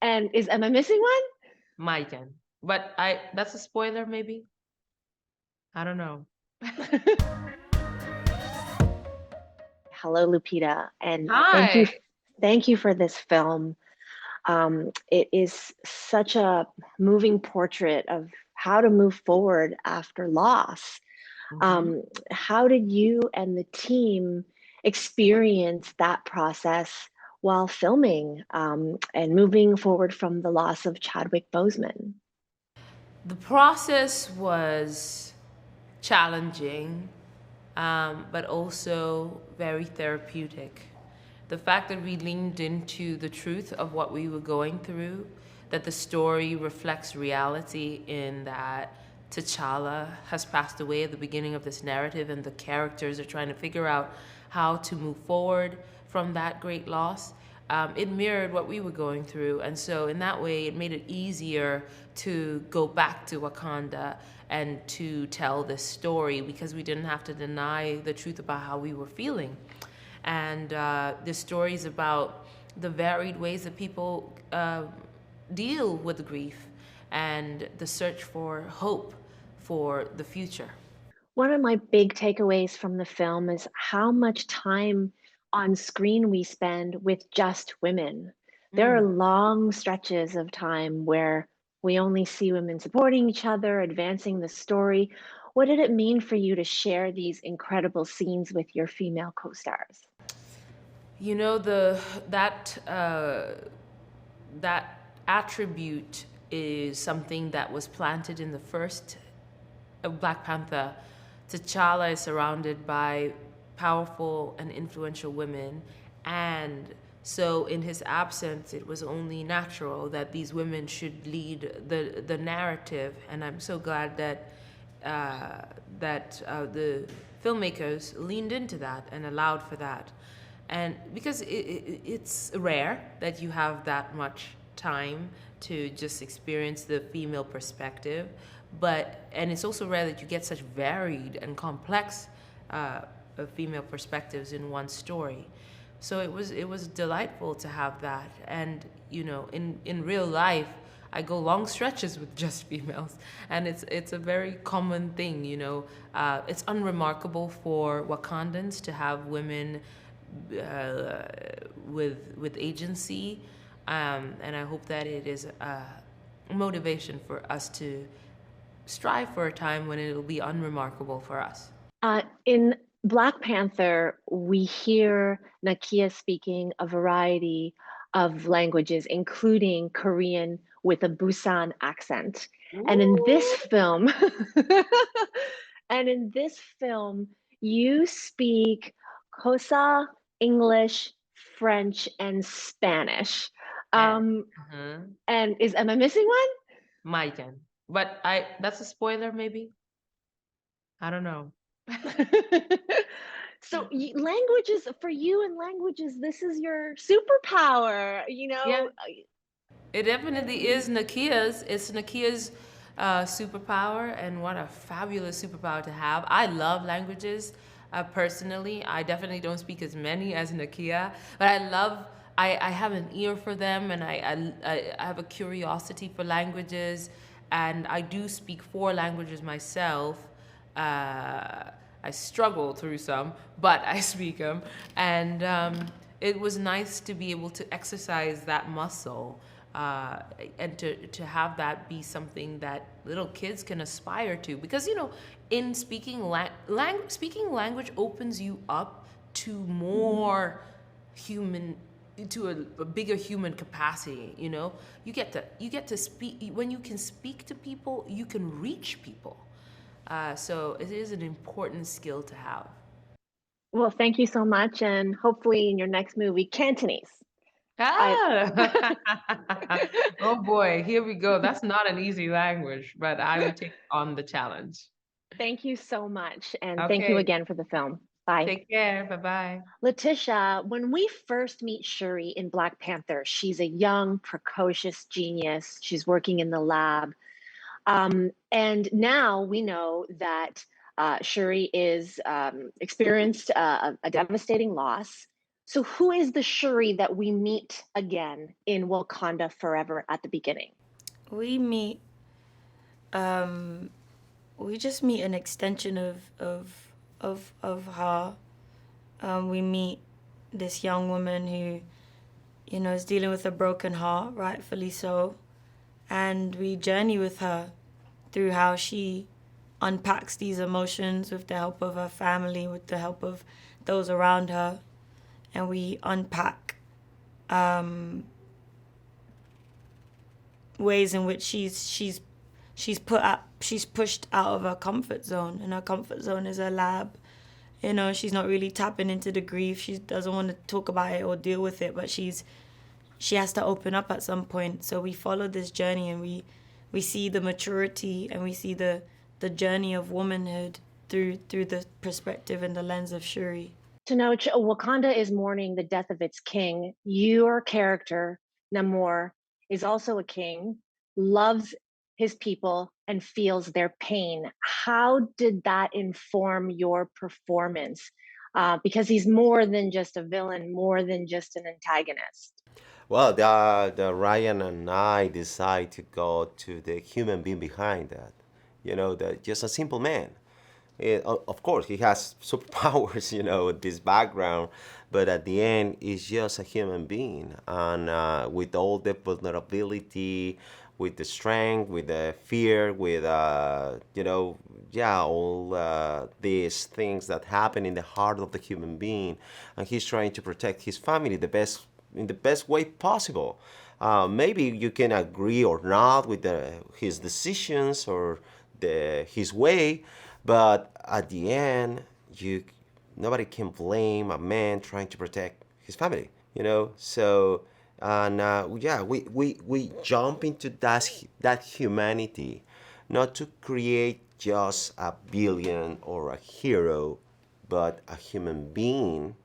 And am I missing one? Maiken. But that's a spoiler maybe? I don't know. Hello, Lupita, and Hi. thank you for this film. It is such a moving portrait of how to move forward after loss. hmm Um, how did you and the team experience that process while filming and moving forward from the loss of Chadwick Boseman? The process was challenging, but also very therapeutic. The fact that we leaned into the truth of what we were going through, that the story reflects reality in that T'Challa has passed away at the beginning of this narrative, and the characters are trying to figure out how to move forward from that great loss. It mirrored what we were going through. And so, in that way, it made it easier to go back to Wakanda and to tell this story because we didn't have to deny the truth about how we were feeling. And the story is about the varied ways that people deal with grief and the search for hope for the future. One of my big takeaways from the film is how much time on screen we spend with just women. There are Mm. long stretches of time where we only see women supporting each other, advancing the story. What did it mean for you to share these incredible scenes with your female co-stars? You know, that attribute is something that was planted in the first Black Panther. T'Challa is surrounded by powerful and influential women, and so in his absence, it was only natural that these women should lead the narrative. And I'm so glad that the filmmakers leaned into that and allowed for that. And because it's rare that you have that much time to just experience the female perspective, and it's also rare that you get such varied and complex female perspectives in one story. So it was delightful to have that. And in real life, I go long stretches with just females, and it's a very common thing. It's unremarkable for Wakandans to have women with agency, and I hope that it is a motivation for us to strive for a time when it'll be unremarkable for us. In Black Panther, we hear Nakia speaking a variety of languages, including Korean with a Busan accent. And in this Ooh. film, and in this film, you speak Xhosa, English, French, and Spanish. And Um, uh and am I missing one? Maiken. But that's a spoiler maybe? I don't know. So languages for you and languages, this is your superpower, Yeah. It definitely is Nakia's. It's Nakia's superpower, and what a fabulous superpower to have. I love languages personally. I definitely don't speak as many as Nakia, but I love. I have an ear for them, and I have a curiosity for languages, and I do speak four languages myself. I struggle through some, but I speak them, and it was nice to be able to exercise that muscle, and to have that be something that little kids can aspire to. Because in speaking language opens you up to more human, to a bigger human capacity. You get to speak. When you can speak to people, you can reach people. So it is an important skill to have. Well, thank you so much, and hopefully in your next movie, Cantonese. I Ah! Oh boy, here we go. That's not an easy language, but I will take on the challenge. thank you so much, and thank you Okay, again for the film. Bye. take care. Bye bye. Letitia, when we first meet Shuri in Black Panther, she's a young, precocious genius. She's working in the lab. And now we know that Shuri is experienced a devastating loss. So who is the Shuri that we meet again in Wakanda Forever at the beginning? We meet, we just meet an extension of her. We meet this young woman who, is dealing with a broken heart, rightfully so. And we journey with her through how she unpacks these emotions with the help of her family, with the help of those around her. And we unpack ways in which she's pushed out of her comfort zone, and her comfort zone is her lab. She's not really tapping into the grief. She doesn't want to talk about it or deal with it, but she has to open up at some point. So we follow this journey, and we see the maturity, and we see the journey of womanhood through the perspective and the lens of Shuri. Tenoch, Wakanda is mourning the death of its king. Your character, Namor, is also a king, loves his people, and feels their pain. How did that inform your performance? Because he's more than just a villain, more than just an antagonist. Well, the Ryan and I decide to go to the human being behind that. Just a simple man. Of course, he has superpowers, this background, but at the end, he's just a human being. And with all the vulnerability, with the strength, with the fear, with, all these things that happen in the heart of the human being. And he's trying to protect his family in the best way possible. Maybe you can agree or not with his decisions or his way, but at the end, nobody can blame a man trying to protect his family. So and we jump into that humanity, not to create just a villain or a hero, but a human being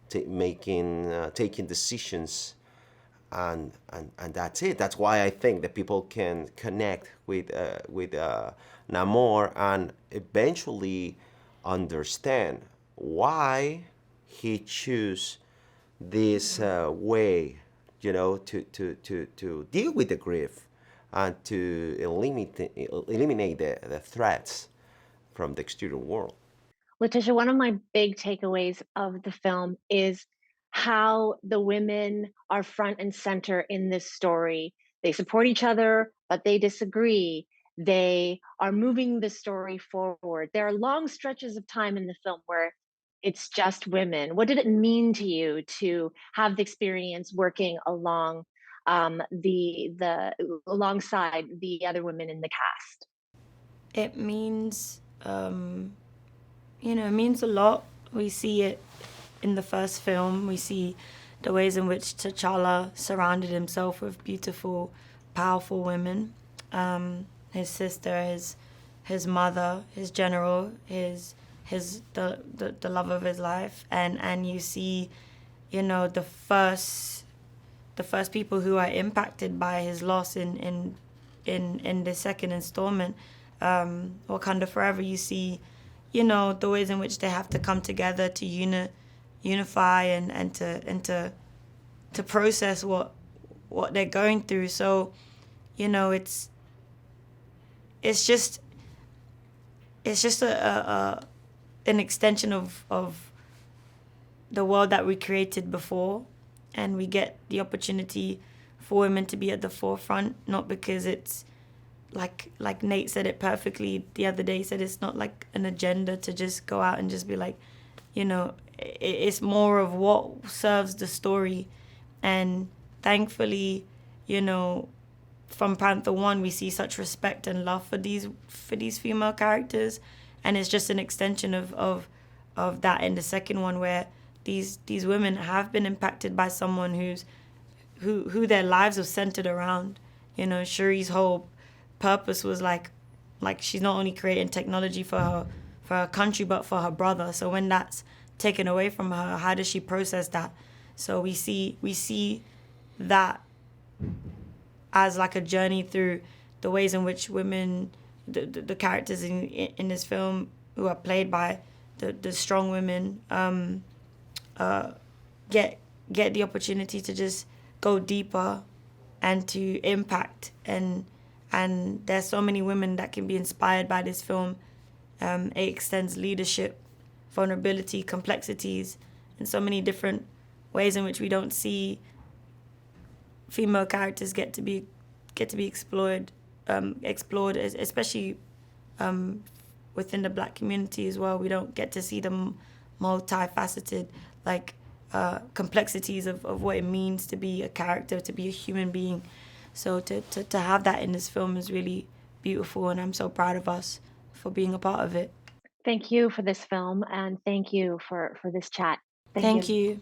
taking decisions, and that's it. That's why I think that people can connect with Namor and eventually understand why he chose this way, to deal with the grief and to eliminate the threats from the exterior world. Letitia, one of my big takeaways of the film is how the women are front and center in this story. They support each other, but they disagree. They are moving the story forward. There are long stretches of time in the film where it's just women. What did it mean to you to have the experience working alongside the other women in the cast? It means it means a lot. We see it in the first film. We see the ways in which T'Challa surrounded himself with beautiful, powerful women. His sister, his mother, his general, the love of his life, and you see, the first people who are impacted by his loss in the second installment, Wakanda Forever. You see, the ways in which they have to come together to unify and to process what they're going through. So, it's just an extension of the world that we created before, and we get the opportunity for women to be at the forefront, not because it's like Nate said it perfectly the other day. He said it's not like an agenda to just go out and just be like, it's more of what serves the story. And thankfully, from Panther 1, we see such respect and love for these female characters, and it's just an extension of that in the second one, where these women have been impacted by someone who their lives are centered around. Shuri's whole purpose was like she's not only creating technology for her country, but for her brother. So when that's taken away from her, how does she process that? So we see that as like a journey through the ways in which women, the characters in this film, who are played by the strong women, get the opportunity to just go deeper and to impact. And there's so many women that can be inspired by this film. It extends leadership, vulnerability, complexities, and so many different ways in which we don't see female characters get to be explored, especially within the Black community as well. We don't get to see them multifaceted, like complexities of what it means to be a character, to be a human being. So to have that in this film is really beautiful, and I'm so proud of us for being a part of it. Thank you for this film, and thank you for this chat. Thank you.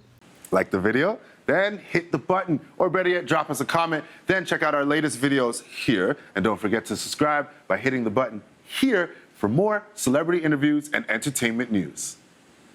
Like the video? Then hit the button, or better yet, drop us a comment. Then check out our latest videos here. And don't forget to subscribe by hitting the button here for more celebrity interviews and entertainment news.